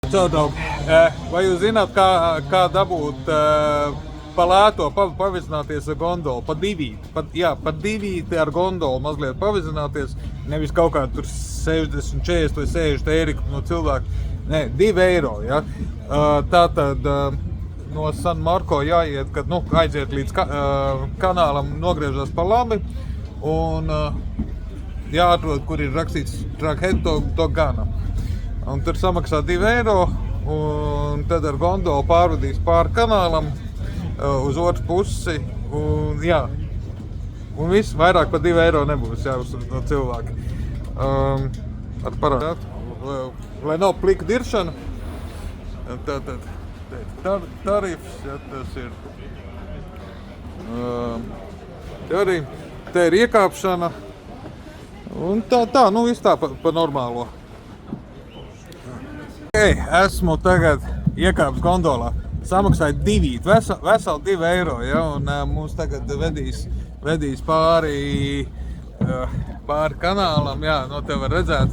Čau, draugi! Vai jūs zināt, kā dabūt pa lēto pavizināties ar gondolu? Pa divīti ar gondolu mazliet pavizināties. Nevis kaut kā tur 60, 40 vai 60 eiro no cilvēka. Nē, 2 eiro. Ja? Tātad no San Marko jāiet, kad aiziet līdz kanālam, nogriežas pa labi un jāatrod, kur ir rakstīts Trackhead to Gana. Un tur samaksā 2 eiro, un tad ar gondolu pārvadīs pāri kanālam uz otru pusi. Un, jā, un viss vairāk par 2 eiro nebūs jāuzsver no cilvēka. Ar parādāt, lai nav plika diršana, tad tarifs, ja, tas ir. Te ir iekāpšana, un tā viss tā pa normālo. Esmu tagad iekāpis gondolā, samaksāju divīt, veseli 2 eiro, ja, un mūs tagad vedīs pāri kanālam, jā, no te var redzēt,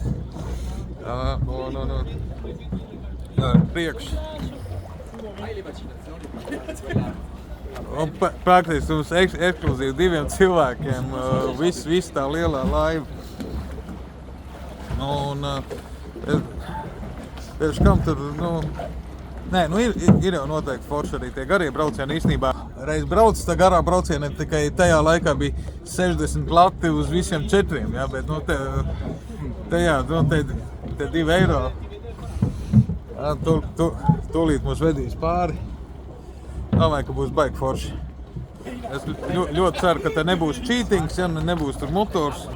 priekš. Un praktiski mums ekskluzīvi 2 cilvēkiem, viss tā lielā laiva. Pēc kam tur, ir jau noteikti forši arī tie garie braucieni īstenībā. Reiz brauc, tā garā brauciena tikai tajā laikā bija 60 lati uz visiem 4, jā, bet te 2 eiro. Tūlīt mūs vedīs pāri. Domāju, ka būs baigi forši. Es ļoti ceru, ka te nebūs cheatings, ja nebūs tur motors.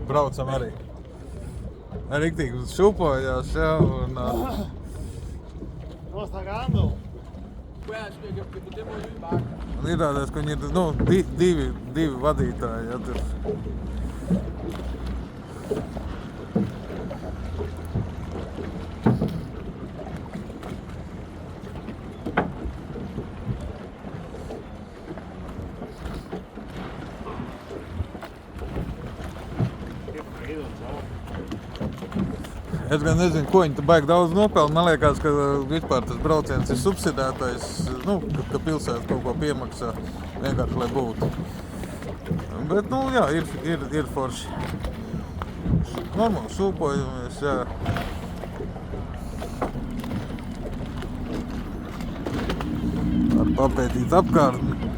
Braucam arī. Riktīgi šūpojās, ja, un... Un izrādās, ka viņi ir, divi vadītāji, ja, tur. Es gan nezinu, ko viņi baigi daudz nopelna. Man liekas, ka vispār tas brauciens ir subsidētais, ka pilsēta kaut ko piemaksā, vienkārši, lai būtu. Bet, jā, ir forši. Normāli šūpojamies, jā. Var papētīt apkārtni.